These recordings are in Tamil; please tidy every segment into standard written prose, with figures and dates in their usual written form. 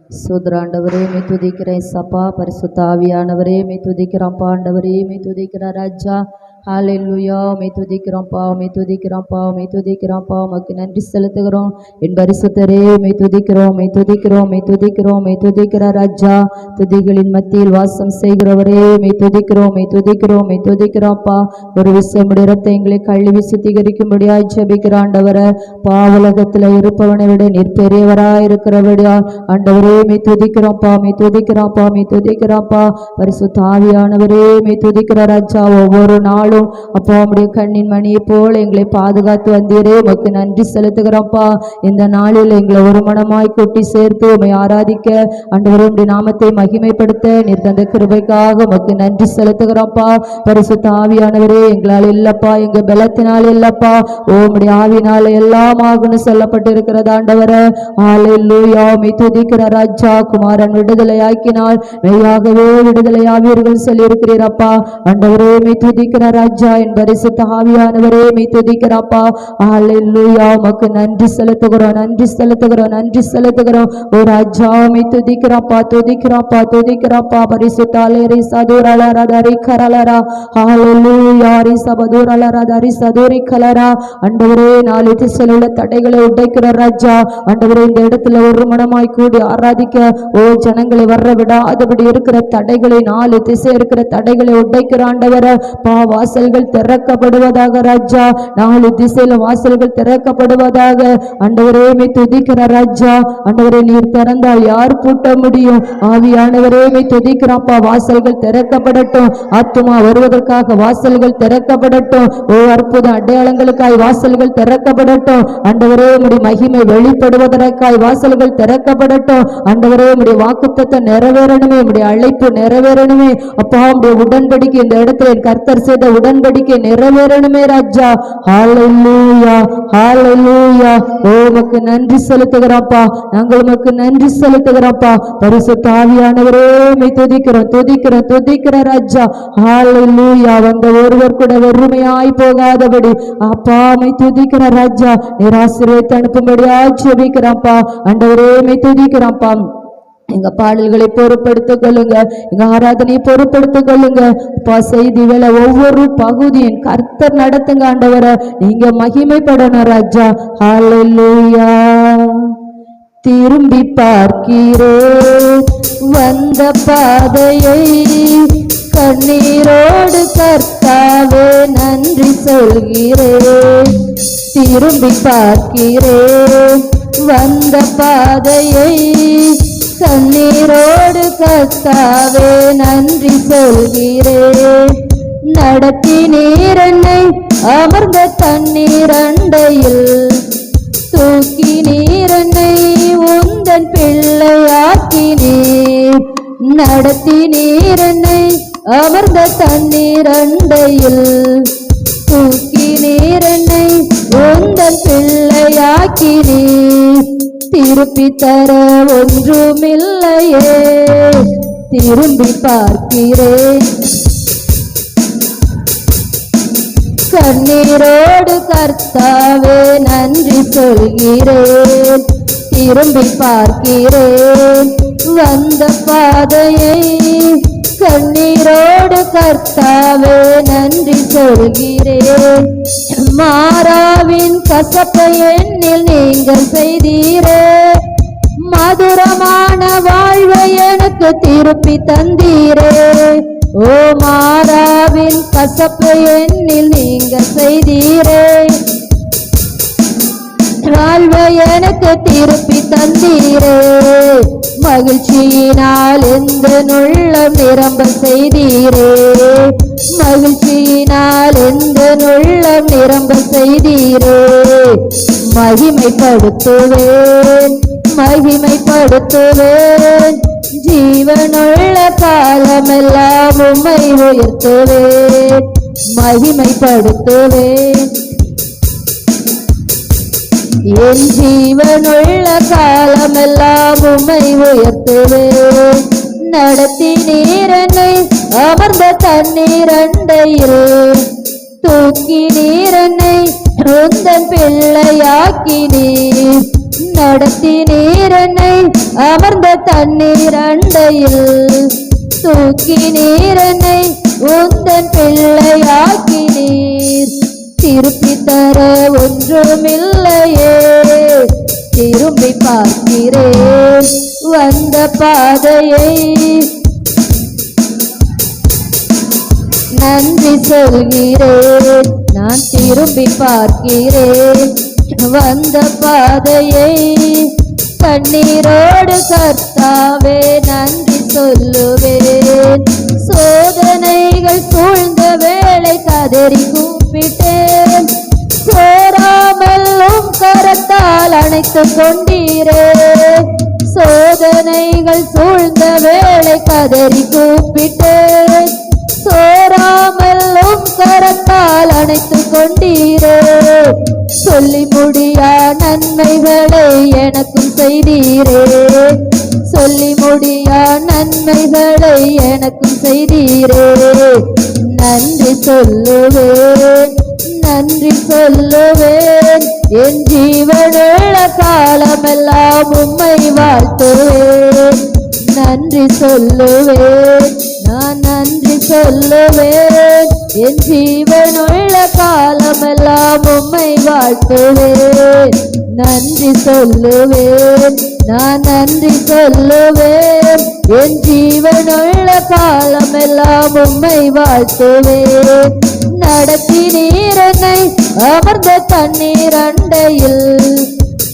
சோதராண்டவரே மே துதிக்கிறேன் சப்பா. பரிசுத்த ஆவியானவரே மே துதிக்கிறோம் பாண்டவரே மே துதிக்கிற ராஜா. ஹalleluya மே துதிக்கிறோம்ப்பா மே துதிக்கிறோம்ப்பா மே துதிக்கிறோம்ப்பா. உமக்கு நன்றி செலுத்துகிறோம் என் பரிசுத்தரே. மே துதிக்கிறோம் மே துதிக்கிறோம் மே துதிக்கிறோம் மே துதிக்கிற ராஜா. துதிகளின் மத்தியில் வாசம் செய்கிறவரே மே துதிக்கிறோம் மே துதிக்கிறோம் மே துதிக்கிறோம்ப்பா. ஒரு விஷயம் இடத்தை எங்களை கழுவி சுத்திகரிக்கும்படியாய் ஜெபிக்கிற ஆண்டவரே. பாவலகத்தில் இருப்பவனை விட நீர் பெரியவராய் இருக்கிறபடியா ஆண்டவரே மே துதிக்கிறோம்ப்பா மே துதிக்கிறோம்ப்பா மே துதிக்கிறோம்ப்பா. பரிசுத்த ஆவியானவரே மே துதிக்கிற ராஜா. ஒவ்வொரு நாளும் அப்பா உம்முடைய கண்ணின் மணியை போல எங்களை பாதுகாத்து வந்தீரே, உமக்கு நன்றி செலுத்துகிறோம்ப்பா. இந்த நாளில் எங்களை ஒரு மனமாய் கூட்டி சேர்த்து உம்மை ஆராதிக்க ஆண்டவரே உம்முடைய நாமத்தை மகிமைப்படுத்த நீர் தந்த கிருபைக்காக உமக்கு நன்றி செலுத்துகிறோம்ப்பா. பரிசுத்த ஆவியானவரே, எங்களால் இல்லப்பா, எங்க பலத்தினால் இல்லப்பா, உம்முடைய ஆவினால எல்லாம் ஆகும்னு சொல்லப்பட்டிருக்கிறது ஆண்டவரே. ஹalleluya மே துதிக்கிற ராஜா. குமாரன் விடுதலையாக்கினால் மெய்யாகவே விடுதலையாவீர்கள் சொல்லியிருக்கிறீரப்பா ஆண்டவரே. மே துதிக்கிற ராஜா. என் பரிசுத்த ஆவியானவரே மே துதிக்கிறப்பா. ஹalleluya உமக்கு நன்றி செலுத்துகிறோம் நன்றி செலுத்துகிறோம் நன்றி செலுத்துகிறோம். ஓ ராஜா மே துதிக்கிறப்பா துதிக்கிறப்பா துதிக்கிறப்பா. பரிசுத்த ஆலேரி சதுரலரா தரி கரலரா. ஹalleluya ரி சபதுரலரா தரி சதுரி கலரா. ஆண்டவரே, நாலு திசையில் உள்ள தடைகளை உடைக்கிற ராஜா. ஆண்டவரே, இந்த இடத்துல ஒரு மனமாய் கூடி ஆராதிக்க ஓ ஜனங்களை வர விடாதபடி இருக்கிற தடைகளை, நாலு திசை இருக்கிற தடைகளை உடைக்கிற ஆண்டவரே. வாசல்கள் திறக்கப்படுவதாக ராஜா. நாலு திசையில வாசல்கள் திறக்கப்படுவதாக ஆண்டவரே. மே துதிக்கிற ராஜா. ஆண்டவரே, நீர் திறந்தால் யார் பூட்ட முடியும்? ஆவியானவரே மே துதிக்கிறப்பா. வாசல்கள் திறக்கப்படட்டும். ஆத்துமா வருவதற்காக வாசல்கள் திறக்கப்படட்டும். ஓ அற்புத அடையாளங்களுக்காய் வாசல்கள் திறக்கப்படட்டும். ஆண்டவரே, உம்முடைய மகிமை வெளிப்படுவதற்காய் வாசல்கள் திறக்கப்படட்டும். ஆண்டவரே, உம்முடைய வாக்குத்தத்தம் நிறைவேறணுமே, உம்முடைய அழைப்பு நிறைவேறணுமே அப்பா. உம்முடைய உடன்படிக்கை இந்த இடத்துல என் கர்த்தர் செய்த உடன்படிக்கை நிறைவேறணுமே ராஜா. ஹalleluya ஹalleluya. உமக்கு நன்றி செலுத்துகிறோம்ப்பா. நாங்கள் உமக்கு நன்றி செலுத்துகிறோம்ப்பா. பரிசுத்த ஆவியானவரே மே துதிக்கிறோம் துதிக்கிறோம் துதிக்கிற ராஜா. ஹalleluya. வந்த ஒருவர் கூட வெறுமையாய் போகாதபடி அப்பா மே துதிக்கிற ராஜா. நீர் ஆசீர்வதித்து அனுப்பும்படியா ஜெபிக்கிறோம்ப்பா. ஆண்டவரே மே துதிக்கிறோம்ப்பா. எங்க பாடல்களை பொறுப்படுத்திக் கொள்ளுங்க, எங்க ஆராதனையை பொறுப்படுத்திக் கொள்ளுங்க. செய்தி வேலை ஒவ்வொரு பகுதியின் கர்த்தர் நடத்துங்க ஆண்டவரை. நீங்க மகிமைப்படணும் ராஜா. ஹalleluya. திரும்பி பார்க்கிறேன் வந்த பாதையை, கண்ணீரோடு கர்த்தாவே நன்றி சொல்கிறேன். திரும்பி பார்க்கிறேன் வந்த பாதையை, கண்ணீரோடு கர்த்தாவே நன்றி சொல்கிறேன். நடத்தி நீர் என்னை அமர்ந்த தண்ணீர் அண்டையில், தூக்கி நீர் என்னை உந்தன் பிள்ளையாக்கினீர். நடத்தி நீர் என்னை அமர்ந்த தண்ணீர் அண்டையில், தூக்கி நீர் என்னை உந்தன் பிள்ளையாக்கினீர். திருப்பி தர ஒன்றுமில்லையே, திரும்பி பார்க்கிறேன். கண்ணீரோடு கர்த்தாவே நன்றி சொல்கிறேன். திரும்பி பார்க்கிறேன் வந்த பாதையை, கண்ணீரோடு கர்த்தாவே நன்றி சொல்கிறேன். மாறாவின் கசப்பை எண்ணில் நீங்கள் செய்தீரே, மதுரமான வாழ்வை எனக்கு திருப்பி தந்தீரே. ஓ மாறாவின் கசப்பை எண்ணில் நீங்கள் செய்தீரே, வாழ்வை எனக்கு திருப்பி தந்தீரே. மகிழ்ச்சியினால் எந்த உள்ளம் நிரம்ப செய்தீரே, மகிழ்ச்சியினால் எந்த உள்ளம் நிரம்ப செய்தீரே. மகிமைப்படுத்துவேன் மகிமைப்படுத்துவேன், ஜீவனுள்ள காலமெல்லாம் உம்மை உயர்த்துவேன். மகிமைப்படுத்துவேன் என் ஜீவனுள்ள காலமெல்லாம் உம்மை உயர்த்துவேன். நடத்தி நீர் என்னை அமர்ந்த தண்ணீர் அண்டையில், தூக்கி நீர் என்னை உந்தன் பிள்ளையாக்கினீர். நடத்தி நீர் என்னை அமர்ந்த தண்ணீர் அண்டையில் தூக்கி நீர் என்னை உந்தன் பிள்ளையாக்கினீர். திருப்பி தர ஒன்றுமில்லையே, திரும்பி பார்க்கிறேன் வந்த பாதையை. நன்றி சொல்கிறேன், நான் திரும்பி பார்க்கிறேன் வந்த பாதையை. கண்ணீரோடு கர்த்தாவே நன்றி சொல்லுவேன். சோதனைகள் சூழ்ந்த வேளை கதறி கூப்பிட்டேன். சோராமல் கரத்தால் அணைத்து கொண்டீரே. சோதனைகள் சூழ்ந்த வேளை கதறி கூப்பிட்டேன். சோராமல் கரத்தால் அணைத்து கொண்டீரே. சொல்லி முடியா நன்மைகளை எனக்கும் செய்தீரே. சொல்லி முடியா நன்மைகளை எனக்கும் செய்தீரே. நன்றி சொல்லுவேன், நன்றி சொல்லுவேன். என் ஜீவனுள்ள காலமெல்லாம் உம்மை வாழ்த்துவேன். நன்றி சொல்லுவேன், நான் நன்றி சொல்லுவேன். என் ஜீவனுள்ள காலமெல்லாம் உம்மை வாழ்த்துவேன். நன்றி சொல்லுவேன், நான் நன்றி சொல்லுவேன். என் ஜீவனுள்ள காலமெல்லாம் உம்மை வாழ்த்துவேன். நடத்தி நீர் என்னை அமர்ந்த தண்ணீர் அண்டையில்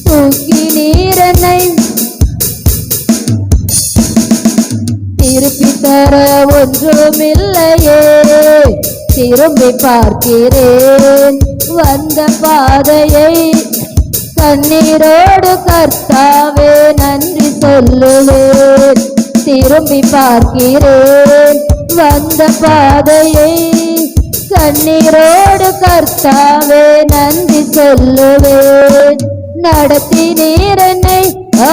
தூக்கி நீர் என்னை திருப்பி தர ஒன்றுமில்லையே, திரும்பி பார்க்கிறேன் வந்த பாதையை. கண்ணீரோடு கர்த்தாவே நன்றி சொல்லுவேன். திரும்பி பார்க்கிறேன் வந்த பாதையை. கண்ணீரோடு கர்த்தாவே நன்றி சொல்லுவேன். நடத்தி நீர் என்னை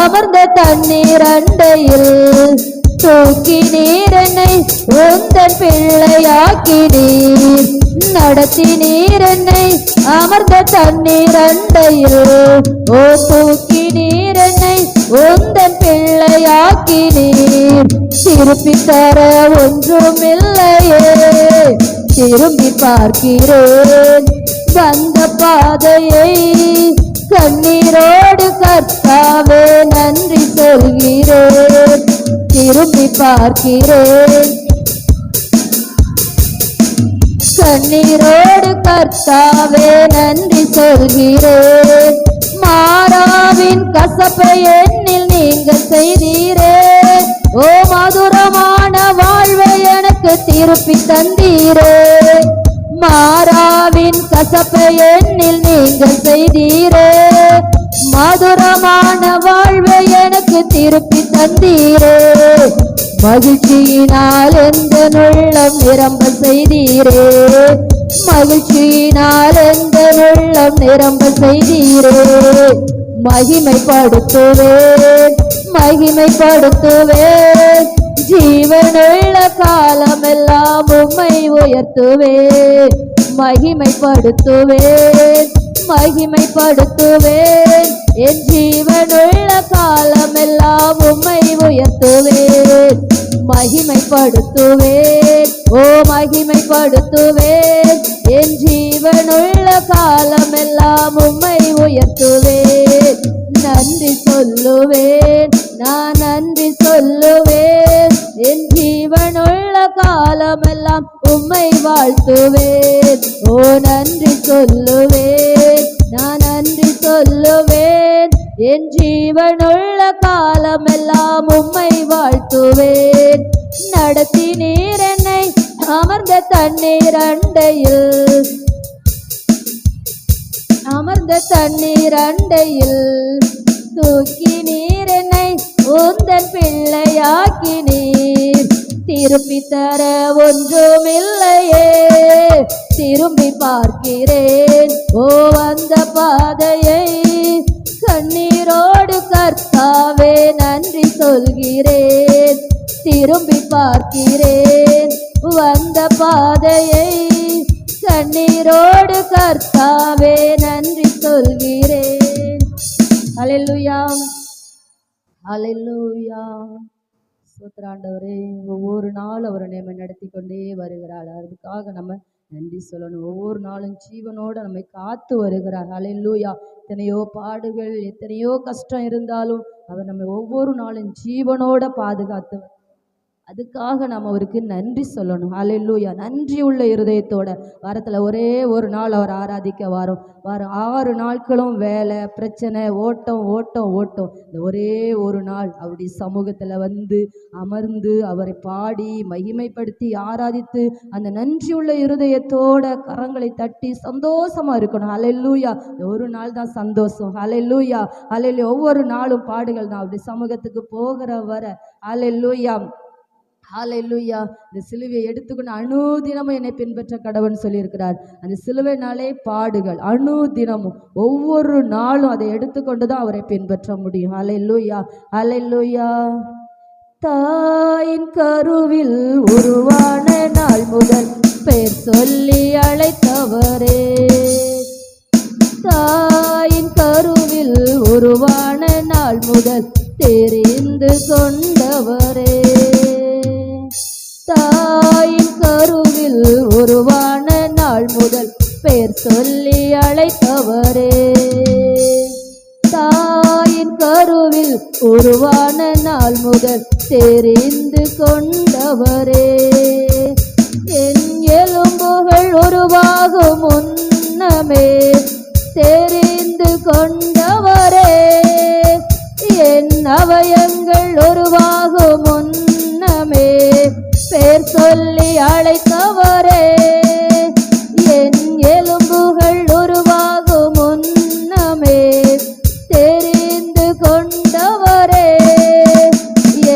அமர்ந்த தண்ணீர் அண்டையில் தூக்கி நீர் என்னை உந்தன் பிள்ளையாக்கினீர். நடத்தி நீர் என்னை அமர்ந்த தண்ணீர் அண்டையில் தூக்கி நீர் என்னை உந்தன் பிள்ளையாக்கினீர். திருப்பி தர ஒன்றுமில்லையே, திரும்பி பார்க்கிறேன் வந்த பாதையை. கண்ணீரோடு கர்த்தாவே நன்றி சொல்கிறேன். திரும்பி பார்க்கிறேன், கண்ணீரோடு கர்த்தாவே நன்றி சொல்கிறேன். மாறாவின் கசப்பை என்னில் நீங்க செய்தீரே. ஓ மதுரமான வாழ்வை எனக்கு திருப்பி தந்தீரே. மாறாவின் கசப்பை என்னில் நீங்க செய்தீரே. மதுரமான வாழ்வை எனக்கு திருப்பி தந்தீரே. மகிழ்ச்சியினால் எந்த உள்ளம் நிரம்ப செய்தீரே. மகிழ்ச்சியினால் எந்த உள்ளம் நிரம்ப செய்தீரே. மகிமைப்படுத்துவேன், மகிமைப்படுத்துவேன். ஜீவனுள்ள காலமெல்லாம் உம்மை உயர்த்துவேன். மகிமைப்படுத்துவேன், மகிமைப்படுத்துவேன். என் ஜீவனுள்ள காலமெல்லாம் உம்மை உயர்த்துவேன். மகிமைப்படுத்துவேன், ஓ மகிமைப்படுத்துவேன். என் ஜீவனுள்ள காலமெல்லாம் உம்மை உயர்த்துவேன். நன்றி சொல்லுவேன், நான் நன்றி சொல்லுவேன். என் ஜீவனுள்ள காலமெல்லாம் உம்மை வாழ்த்துவேன். ஓ நன்றி சொல்லுவேன், நான் நன்றி சொல்லுவேன். என் ஜீவனுள்ள காலமெல்லாம் உம்மை வாழ்த்துவேன். நடத்தி நீர் என்னை அமர்ந்த தண்ணீர் அண்டையில் அமர்ந்த தண்ணீர் அண்டையில் தூக்கி நீர் என்னை உந்தன் பிள்ளையாக்கினீர். திருப்பி தர ஒன்றுமில்லையே, திரும்பி பார்க்கிறேன் ஓ வந்த பாதையை. கண்ணீரோடு கர்த்தாவே நன்றி சொல்கிறேன். திரும்பி பார்க்கிறேன் வந்த பாதையை. கண்ணீரோடு கர்த்தாவே நன்றி சொல்கிறேன். அல்லேலூயா. ஹல்லேலூயா. சோத்ராண்டவரே, ஒவ்வொரு நாளும் அவர் நம்மை நடத்தி கொண்டே வருகிறார். அதுக்காக நம்ம நன்றி சொல்லணும். ஒவ்வொரு நாளும் ஜீவனோட நம்மை காத்து வருகிறார். ஹல்லேலூயா. எத்தனையோ பாடுகள், எத்தனையோ கஷ்டம் இருந்தாலும் அவர் நம்மை ஒவ்வொரு நாளும் ஜீவனோட பாதுகாத்து, அதுக்காக நம்ம அவருக்கு நன்றி சொல்லணும். ஹல்லேலூயா. நன்றி உள்ள இருதயத்தோட வாரத்தில் ஒரே ஒரு நாள் அவர் ஆராதிக்க வரும். 6 நாட்களும் வேலை பிரச்சனை, ஓட்டம் ஓட்டம் ஓட்டம். இந்த ஒரே ஒரு நாள் அவருடைய சமூகத்தில் வந்து அமர்ந்து அவரை பாடி மகிமைப்படுத்தி ஆராதித்து அந்த நன்றி உள்ள இருதயத்தோட கரங்களை தட்டி சந்தோஷமா இருக்கணும். ஹல்லேலூயா. இந்த ஒரு நாள் தான் சந்தோஷம். ஹல்லேலூயா. ஹல்லேலூயா. ஒவ்வொரு நாளும் பாடுகள் தான். அவருடைய சமூகத்துக்கு போகிற வர. ஹல்லேலூயா. ஹல்லேலூயா. இந்த சிலுவையை எடுத்துக்கொண்டு அனுதினமும் என்னை பின்பற்ற கடவுள்னு சொல்லியிருக்கிறார். அந்த சிலுவைனாலே பாடுகள். அனுதினமும் ஒவ்வொரு நாளும் அதை எடுத்துக்கொண்டு தான் அவரை பின்பற்ற முடியும். ஹல்லேலூயா. ஹல்லேலூயா. தாயின் கருவில் உருவான நாள் முதல் பெயர் சொல்லி அழைத்தவரே, தாயின் கருவில் உருவான நாள் முதல் தெரிந்து கொண்டவரே, தாயின் கருவில் உருவான நாள் முதல் பெயர் சொல்லி அழைத்தவரே, தாயின் கருவில் உருவான நாள் முதல் தெரிந்து கொண்டவரே, என் எலும்புகள் உருவாகும் முன்னமே தெரிந்து கொண்டவரே, என் அவயங்கள் உருவாகும் முன்னமே பேர் சொல்லி அழைத்தவரே, என் எலும்புகள் உருவாகும் முன்னமே தெரிந்து கொண்டவரே,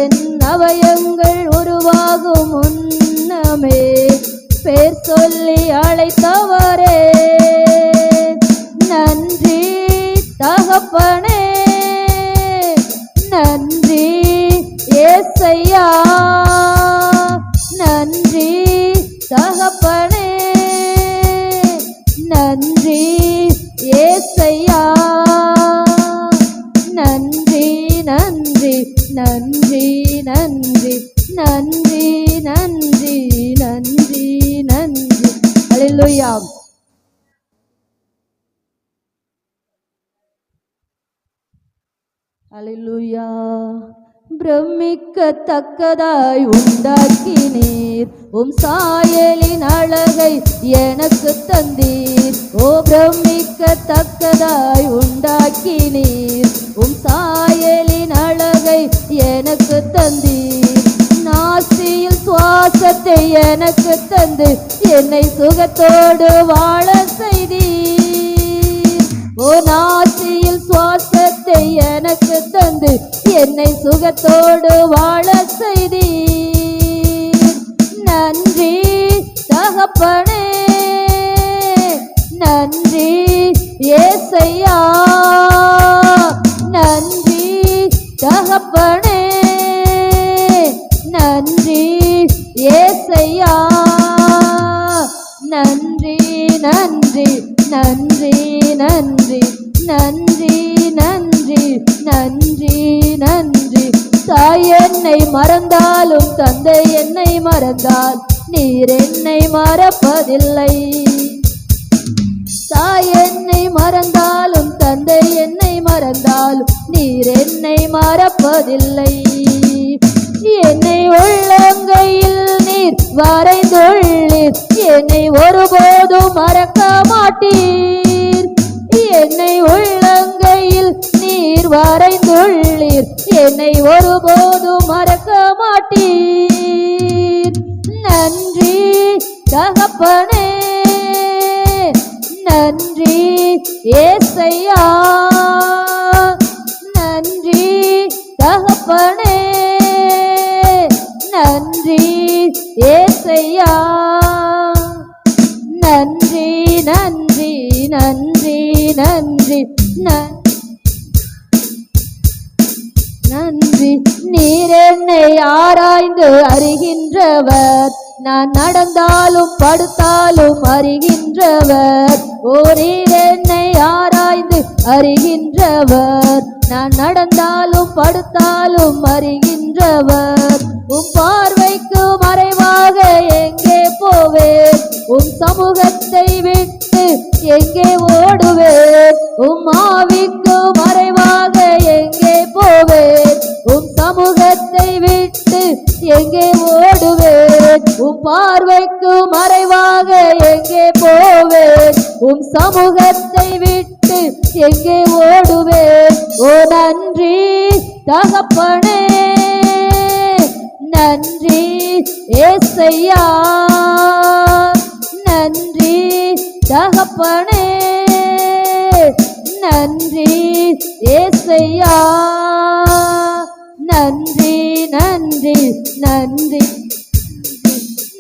என் அவயங்கள் உருவாகும் முன்னமே பேர் சொல்லி அழைத்தவரே. நன்றி தகப்பனே, நன்றி ஏசையா, நன்றி தகப்பனே, நன்றி ஏசையா, நன்றி நன்றி நன்றி நன்றி நன்றி நன்றி நன்றி நன்றி. ஹல்லேலூயா. ஹல்லேலூயா. பிரமிக்கத்தக்கதாய் உண்டாக்கினீர், உம் சாயலின் அழகை எனக்கு தந்தீர். ஓ பிரமிக்கத்தக்கதாய் உண்டாக்கினீர், உம் சாயலின் அழகை எனக்கு தந்தீர். நாசியில் சுவாசத்தை எனக்கு தந்து என்னை சுகத்தோடு வாழ செய்தீர். ஓ நாசியில் சுவாசத்தை எனக்கு தந்து என்னை சுகத்தோடு வாழ செய்தீர். நன்றி தகப்பனே, நன்றி ஏசையா, நன்றி தகப்பனே, நன்றி ஏசையா, நன்றி நன்றி நன்றி நன்றி நன்றி நன்றி நன்றி நன்றி. தாய் என்னை மறந்தாலும் தந்தை என்னை மறந்தால் நீர் என்னை மறப்பதில்லை. தாய் என்னை மறந்தாலும் தந்தை என்னை மறந்தாலும் நீர் என்னை மறப்பதில்லை. என்னை உள்ளங்கையில் நீர் வரைந்துள்ளீர், என்னை ஒருபோதும் மறக்க மாட்டீர். என்னை உள்ளங்கையில் நீர் வரைந்துள்ளீர், என்னை ஒருபோதும் மறக்க மாட்டீர். நன்றி தகப்பனே, நன்றி ஏசையா, நன்றி தகப்பனே, நன்றி ஏசையா, நன்றி நன்றி நன்றி நன்றி நன்றி. நீர் என்னை ஆராய்ந்து அறிகின்றவர், நான் நடந்தாலும் படுத்தாலும் அறிகின்றவர். ஓ நீர் என்னை ஆராய்ந்து அறிகின்றவர், நான் நடந்தாலும் படுத்தாலும் அறிகின்றவர். உம் பார்வைக்கு மறைவாக எங்கே போவேன்? உம் சமூகத்தை விட்டு எங்கே ஓடுவேன்? உம் ஆவிக்கு மறைவாக எங்கே போவேன்? உம் சமூகத்தை விட்டு எங்கே ஓடுவேன்? உம் பார்வைக்கு மறைவாக எங்கே போவேன்? உம் சமூகத்தை விட்டு எங்கே ஓடுவேன்? ஓ நன்றி தகப்பனே, நன்றி ஏசையா, நன்றி தகப்பனே, நன்றி ஏசையா, நன்றி நன்றி நன்றி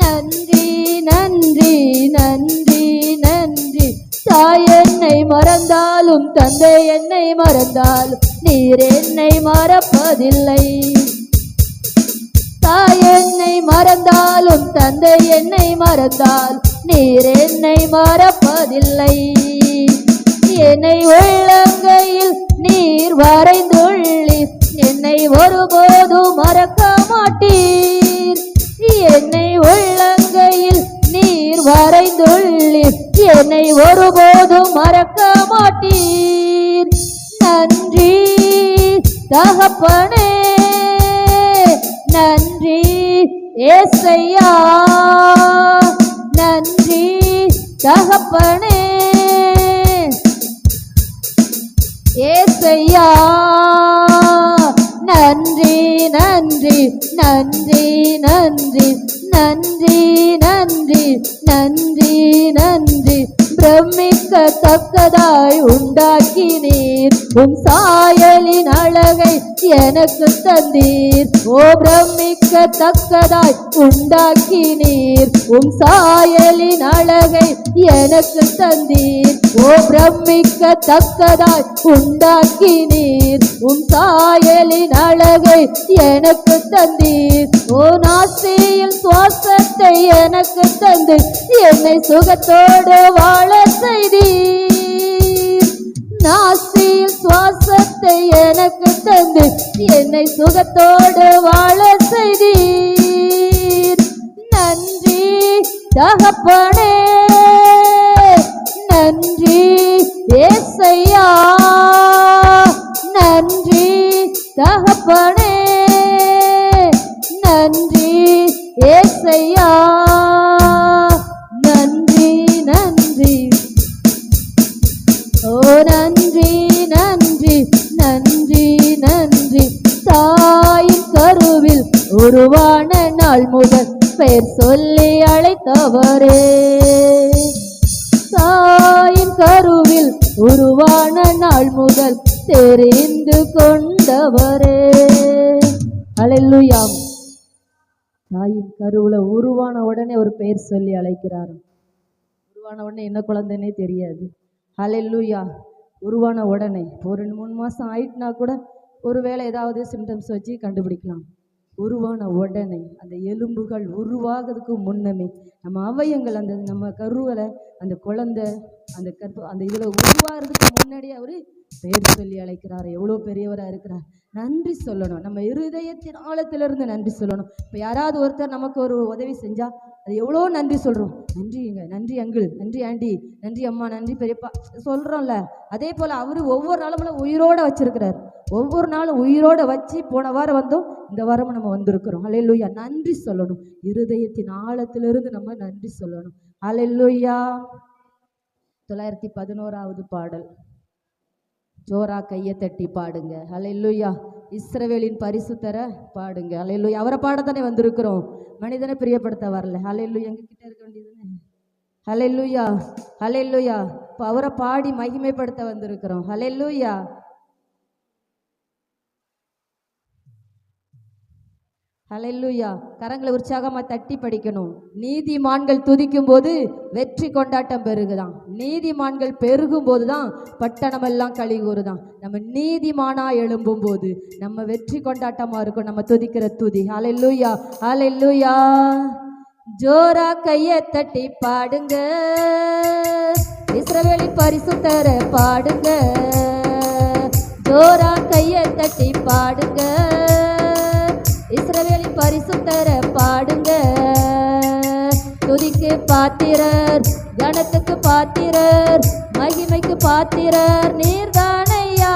நன்றி நன்றி நன்றி நன்றி. தாய் என்னை மறந்தாலும் தந்தை என்னை மறந்தாலும் நீர் என்னை மறப்பதில்லை. தாய் என்னை மறந்தாலும் தந்தை என்னை மறந்தால் நீர் என்னை மறப்பதில்லை. என்னை உள்ளங்கையில் நீர் வரைந்துள்ளீர், என்னை ஒருபோதும் மறக்க மாட்டீர். என்னை உள்ளங்கையில் நீர் வரைந்துள்ளீர், என்னை ஒருபோதும் மறக்க மாட்டீர். நன்றி தகப்பனே, நன்றி ஏசையா, நன்றி தகப்பனே, ஏசையா, நன்றி நன்றி நன்றி நன்றி நன்றி நன்றி நன்றி நன்றி. பிரமிக்கத்தக்கதாய் உண்டாக்கினீர், உம் சாயலின் அழகை எனக்கு தந்தீர். ஓ பிரமிக்கத்தக்கதாய் உண்டாக்கினீர், உம் சாயலின் அழகை எனக்கு தந்தீர். ஓ பிரமிக்கத்தக்கதாய் உண்டாக்கினீர், உம் சாயலின் அழகை எனக்கு தந்தீர். ஓ நாசியில் சுவாசத்தை எனக்கு தந்து என்னை சுகத்தோடு வாழ செய்தீர். நாசியில் சுவாசத்தை எனக்கு தந்து என்னை சுகத்தோடு வாழ செய்தீர். நன்றி தகப்பனே, நன்றி ஏசையா, நன்றி தகப்பனே, நன்றி ஏசையா, நன்றி நன்றி. ஓ நன்றி நன்றி நன்றி நன்றி. தாயின் கருவில் உருவான நாள் முதல் பெயர் சொல்லி அழைத்தவரே, தாயின் கருவில் உருவான நாள் முதல் தெரிந்து கொண்டவரே. அல்லேலூயா. தாயின் கருவுல உருவான உடனே ஒரு பெயர் சொல்லி அழைக்கிறார். உருவான உடனே என்ன குழந்தைன்னே தெரியாது. அல்லேலூயா. உருவான உடனே ஒரு 2-3 மாதம் ஆயிட்டுனா கூட ஒருவேளை ஏதாவது சிம்டம்ஸ் வச்சு கண்டுபிடிக்கலாம். உருவான உடனே அந்த எலும்புகள் உருவாகிறதுக்கு முன்னமே நம்ம அவயங்கள் அந்த நம்ம கருவில் அந்த குழந்தை அந்த அந்த இதில் உருவாகிறதுக்கு முன்னாடியே அவர் பெயர் சொல்லி அழைக்கிறார். எவ்வளோ பெரியவராக இருக்கிறார். நன்றி சொல்லணும். நம்ம இருதயத்தின் ஆழத்திலிருந்து நன்றி சொல்லணும். இப்போ யாராவது ஒருத்தர் நமக்கு ஒரு உதவி செஞ்சால் அது எவ்வளோ நன்றி சொல்கிறோம். நன்றிங்க, நன்றி அங்கிள், நன்றி ஆண்டி, நன்றி அம்மா, நன்றி பெரியப்பா சொல்கிறோம்ல. அதே போல் அவர் ஒவ்வொரு நாளும் உயிரோடு வச்சிருக்கிறார். ஒவ்வொரு நாளும் உயிரோடு வச்சு போன வாரம் வந்தோம், இந்த வாரமும் நம்ம வந்திருக்கிறோம். அல்லேலூயா. நன்றி சொல்லணும். இருதயத்தின் ஆழத்திலிருந்து நம்ம நன்றி சொல்லணும். அல்லேலூயா. 911வது பாடல். ஜோரா கையை தட்டி பாடுங்க. அல்லேலூயா. இஸ்ரவேலின் பரிசுத்தரை பாடுங்க. அல்லேலூயா. அவரை பாடத்தானே வந்திருக்கிறோம், மனிதனை பிரியப்படுத்த வரல. அல்லேலூயா. எங்ககிட்ட இருக்க வேண்டியதுன்னு. அல்லேலூயா. அல்லேலூயா. இப்போ அவரை பாடி மகிமைப்படுத்த வந்திருக்கிறோம். அல்லேலூயா. ஹல்லேலூயா. கரங்களை உற்சாகமாக தட்டி படிக்கணும். நீதிமான்கள் துதிக்கும் போது வெற்றி கொண்டாட்டம் பெருகுதான். நீதிமான்கள் பெருகும் போது தான் பட்டணமெல்லாம் களி கூறுதான். நம்ம நீதிமானா எழும்பும் போது நம்ம வெற்றி கொண்டாட்டமாக இருக்கும் நம்ம துதிக்கிற துதி. ஹல்லேலூயா. ஹல்லேலூயா. ஜோரா கையை தட்டி பாடுங்க, இஸ்ரவேலின் பரிசுத்தரை பாடுங்க. ஜோரா கையை தட்டி பாடுங்க, இஸ்ரவேலின் பரிசுத்தர பாடுங்க. துதிக்கு பாத்திரர், கனத்துக்கு பாத்திரர், மகிமைக்கு பாத்திரர் நீர்தானையா.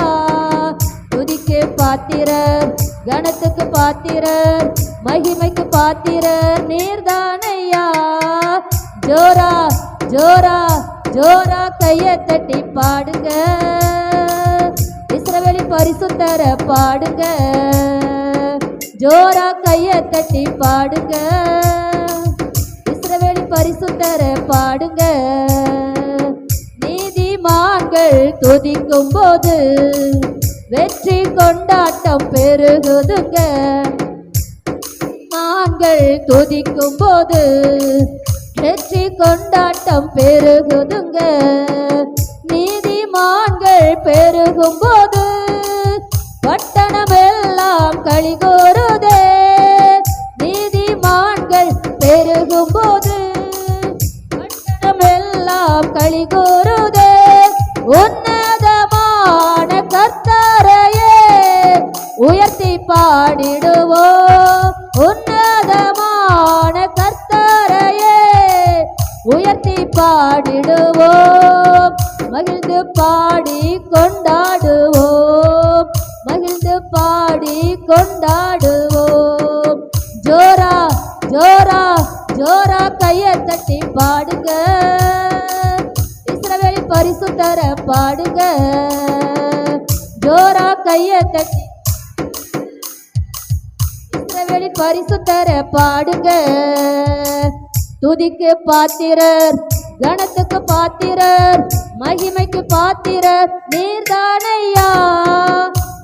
துதிக்கு பாத்திரர், கனத்துக்கு பாத்திரர், மகிமைக்கு பாத்திரர் நீர்தானையா. ஜோரா ஜோரா ஜோரா கையை தட்டி பாடுங்க, இஸ்ரவேலின் பரிசுத்தர பாடுங்க. ஜோரா கையை தட்டி பாடுங்க, இஸ்ரவேலின் பரிசுத்தர பாடுங்க. நீதிமான்கள் துதிக்கும் போது வெற்றி கொண்டாட்டம் பெருகுதுங்க. மான்கள் துதிக்கும் போது வெற்றி கொண்டாட்டம் பெருகுதுங்க. நீதிமான்கள் பெருகும் போது பட்டணமெல்லாம் களிகூருதே. நீதிமான்கள் பெருகும் போது பட்டணமெல்லாம் களிகூருதே. உன்னதமான கர்த்தரையே உயர்த்தி பாடிடுவோம், உன்னதமான கர்த்தரையே உயர்த்தி பாடிடுவோம். மகிழ்ந்து பாடி கொண்டாடுவோம், மகிழ்ந்து பாடி கொண்டாடுவோம். ஜோரா ஜோரா ஜோரா கையை தட்டி பாடுங்க, இஸ்ரவேலின் பரிசுத்தர பாடுங்க. ஜோரா கையை தட்டி இஸ்ரவேலின் பரிசுத்தர பாடுங்க. துதிக்கு பாத்திரர், கனத்துக்கு பாத்திரர், மகிமைக்கு பாத்திரர் நீர்தானையா.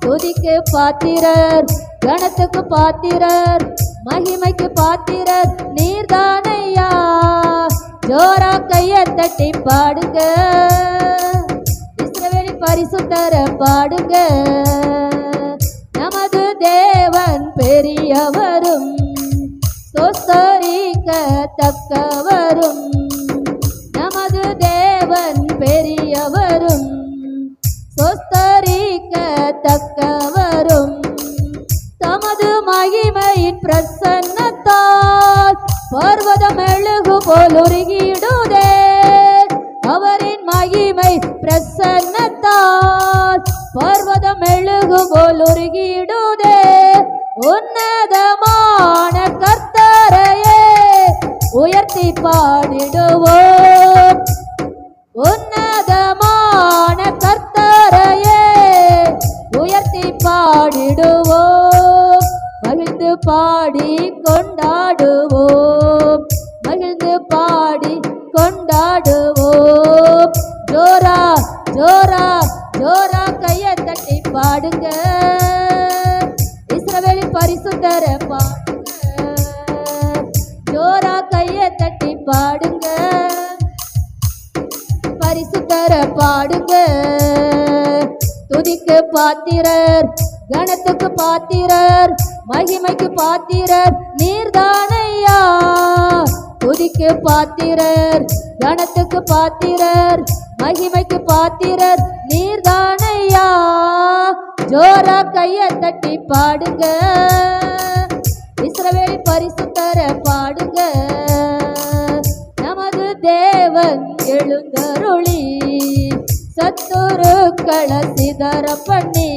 துதிக்கு பாத்திரர், கனத்துக்கு பாத்திரர், மகிமைக்கு பாத்திரர் நீர்தானையா. ஜோரா கையை தட்டி பாடுங்க, இஸ்ரவேலின் பரிசுத்தர பாடுங்க. நமது தேவன் பெரியவரும் ஸ்தோத்தரிக்க தக்கவரும். நமது தேவன் பெரியவரும் ஸ்தோத்தரிக்க தக்கவரும். தமது மகிமையின் பிரசன்னத்தால் பர்வதம் மெழுகு போல் உருகிடுதே. அவரின் மகிமை பிரசன்னத்தால் பர்வதம் மெழுகு போல் உருகிடுதே. உன்னதமான கர்த்தரையே உயர்த்தி பாடிடுவோம், உன்னதமான கர்த்தரையே உயர்த்தி பாடிடுவோம். மகிழ்ந்து பாடி கொண்டாடுவோம், மகிழ்ந்து பாடி கொண்டாடுவோம். ஜோரா ஜோரா ஜோரா கையை தட்டி பாடுங்க, இஸ்ரவேலின் பரிசுத்தர பாடுங்க. ஜோரா கையை தட்டி பாடுங்க, பரிசுத்தர பாடுங்க. துதிக்கு பாத்திரர், கனத்துக்கு பாத்திரர், மகிமைக்கு பாத்திரர் நீர்தானையா. துதிக்கு பாத்திரர், கனத்துக்கு பாத்திரர், மகிமைக்கு பாத்திரர் நீர்தானையா. ஜோரா கையை தட்டி பாடுங்க, இஸ்ரவேலின் பரிசுத்தர பாடுங்க. நமது தேவன் எழுந்தருளி சத்துருக்களை சிதற பண்ணி.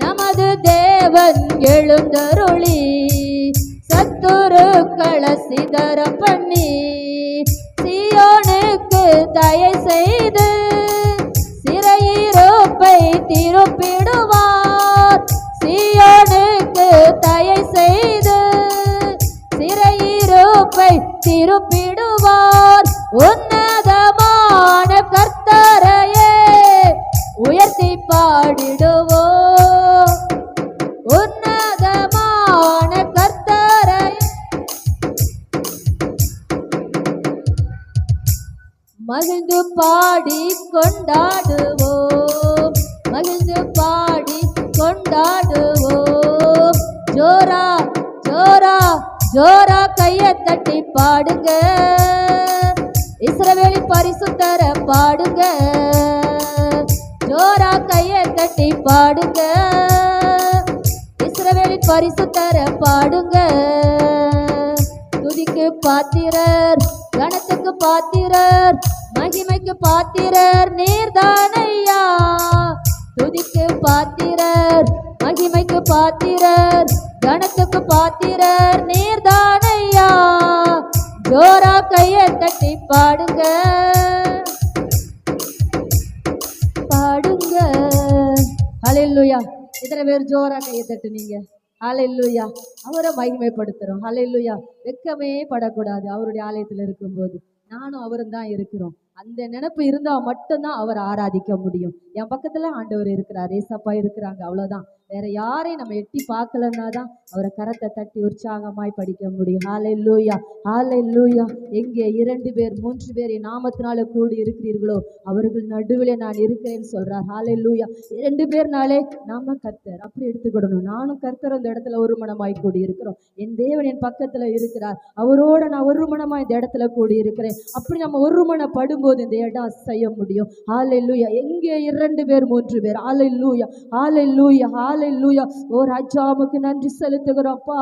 நமது தேவன் எழுந்தருளி சத்துருக்களை சிதற பண்ணி. சீயோனுக்கு தயை செய்து சிறையிருப்பை திருப்பிடுவார். சீயோனுக்கு தயை செய்து சிறையிருப்பை திருப்பிடுவார். உன்னதமான கர்த்தரையே உயர்த்தி பாடிடுவோம், உன்னதமான கர்த்தரை. மகிழ்ந்து பாடி கொண்டாடுவோம், மகிழ்ந்து பாடி கொண்டாடுவோம். ஜோரா ஜோரா ஜோரா கையை தட்டி பாடுங்க, இஸ்ரவேலின் பரிசுத்தர பாடுங்க. ஜோரா கையை தட்டி பாடுங்க, இஸ்ரவேலின் பரிசுத்தர பாடுங்க. துதிக்கு பாத்திரர், கணத்துக்கு பாத்திரர், மகிமைக்கு பாத்திரர் நீர்தானையா. துதிக்கு பாத்திரர், மகிமைக்கு பாத்திரர், கணத்துக்கு பாத்திரர் நீர்தானையா. ஜோரா கையை தட்டி பாடுங்க, பாடுங்க. ஹல்லேலூயா. இத்தனை பேர் ஜோரா கையை தட்டுனீங்க. ஹல்லேலூயா. அவரை மகிமைப்படுத்துறோம். ஹல்லேலூயா. வெட்கமே படக்கூடாது. அவருடைய ஆலயத்தில் இருக்கும்போது நானும் அவரும் தான் இருக்கிறோம். அந்த நினைப்பு இருந்தா மட்டும்தான் அவர் ஆராதிக்க முடியும். என் பக்கத்துல ஆண்டவர் இருக்கிறார், ஏசப்பா இருக்கிறாங்க, அவ்வளவுதான். வேற யாரையும் நம்ம எட்டி பார்க்கலன்னா தான் அவரை கரத்தை தட்டி உற்சாகமாய் படிக்க முடியும். ஹல்லேலூயா, ஹல்லேலூயா. எங்கே 2 பேர் 3 பேர் என் நாமத்தினால கூடி இருக்கிறீர்களோ அவர்கள் நடுவில் நான் இருக்கிறேன்னு சொல்றார். ஹல்லேலூயா. 2 பேர்னாலே நாம கர்த்தர் அப்படி எடுத்துக்கிடணும். நானும் கர்த்தர் அந்த இடத்துல ஒரு மனமாய் கூடி இருக்கிறோம். என் தேவன் என் பக்கத்துல இருக்கிறார், அவரோட நான் ஒரு மனமா இந்த இடத்துல கூடி இருக்கிறேன். அப்படி நம்ம ஒரு மனப்படும் இந்த இடம் அசைய முடியும். ஹல்லேலூயா. எங்கே 2 பேர் 3 பேர். ஹல்லேலூயா, ஹல்லேலூயா, ஹல்லேலூயா. ஓ ராஜா, உமக்கு நன்றி செலுத்துகிறோம்ப்பா.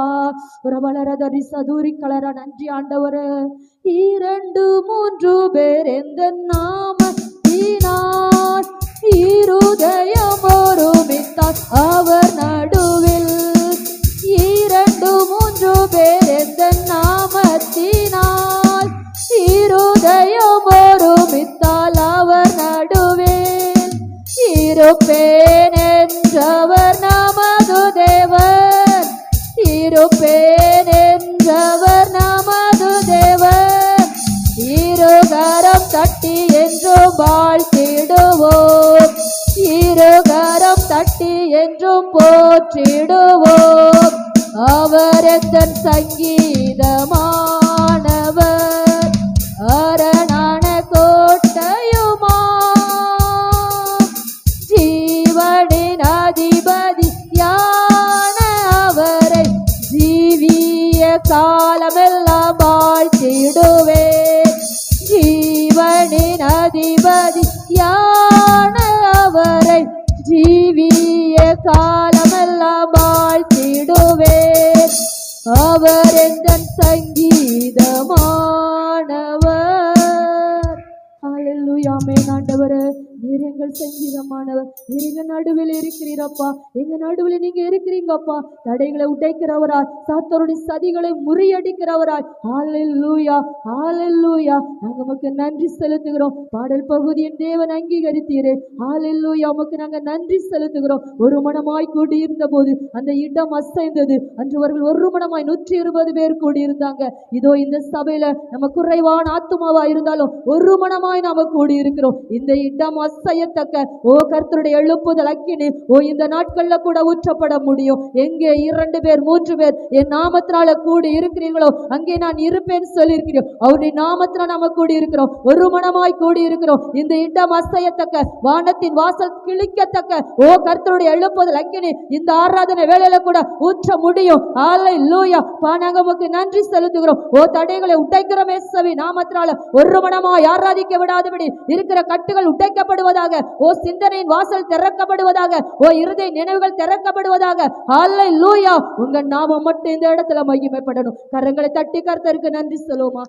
ஒரு வளரத ரிசதூரி கலரா நன்றி ஆண்டவரே. 2 3 பேர் எந்த நாமத்தினால் இருதயம் ஒருமித்தால் அவர் நடுவில். 2 3 பேர் எந்த நாமத்தினால் இருதயம் ஒருமித்தால் அவர் நடுவில் இருப்பேன் என்றவர் நமது தேவன். இருப்பேன் என்றவர் நமது தேவன். இருகரம் தட்டி என்றும் வாழ்த்திடுவோம், இருகரம் தட்டி என்றும் போற்றிடுவோம். அவர் எத்தன் சங்கீதமானவர், அரணான கோட்டையுமா, ஜீவனின் அதிபதியான அவரை ஜீவிய காலமெல்லாம் வாழ்த்திடுவே. ஜீவனின் அதிபதியான அவரை ஜீவிய காலமெல்லாம் வாழ்த்திடுவே. அவர் எந்தன் சங்கீதமானவர். ஹல்லேலூயா. ஆமென். ஆண்டவரே, நீர் எங்கள் சங்கீதமானவர். நீர் எங்க நடுவில் இருக்கிறீரப்பா. எங்க நடுவில் நீங்க இருக்கிறீங்கப்பா. தடைகளை உடைக்கிறவராய், சாத்தானுடைய சதிகளை முறியடிக்கிறவராய். ஹல்லேலூயா, ஹல்லேலூயா. நாங்க உமக்கு நன்றி செலுத்துகிறோம். பாடல் பகுதியின் தேவன் அங்கீகரித்தீரே. ஹல்லேலூயா. உமக்கு நாங்க நன்றி செலுத்துகிறோம். ஒரு மனமாய் கூடியிருந்த போது அந்த இடம் அசைந்தது. அன்று அவர்கள் ஒரு மனமாய் 120 பேர் கூடியிருந்தாங்க. இதோ இந்த சபையில நம்ம குறைவான ஆத்துமாவா இருந்தாலும் ஒரு மனமாய் நாம கூடியிருக்கிறோம். இந்த இடம் அசையத்தக்க ஓ கர்த்தருடைய எழுப்புதல் அக்கினி ஓ இந்த நாட்கள்ல கூட ஊற்றப்பட முடியும். எங்கே 2 பேர் 3 பேர் என் நாமத்தினால கூடி இருக்கிறீர்களோ அங்கே நான் இருப்பேன் சொல்லி இருக்கிறோம். அவருடைய நாமத்தினால நாம கூடி இருக்கிறோம், ஒரு மனமாய் கூடி இருக்கிறோம். இந்த இடம் அசையத்தக்க, வானத்தின் வாசல் கிழிக்கத்தக்க ஓ கர்த்தருடைய எழுப்புதல் அக்கினி இந்த ஆராதனை வேளையில கூட ஊற்ற முடியும். ஹல்லேலூயா. நாங்க உமக்கு நன்றி செலுத்துகிறோம். ஓ தடைகளை உடைக்கிறோம் இயேசுவின் நாமத்தினால. ஒரு மனமாய் ஆராதிக்க விடாதபடி இருக்கிற கட்டுகள் உடைக்கப்படுவதாக. ஓ சிந்தனையின் வாசல் திறக்கப்படுவதாக. ஓ இருதய நினைவுகள் திறக்கப்படுவதாக. ஹல்லேலூயா. உங்க நாமம் மட்டும் இந்த இடத்துல மகிமைப்படணும். கரங்களை தட்டி கர்த்தருக்கு நன்றி சொல்லுவோமா.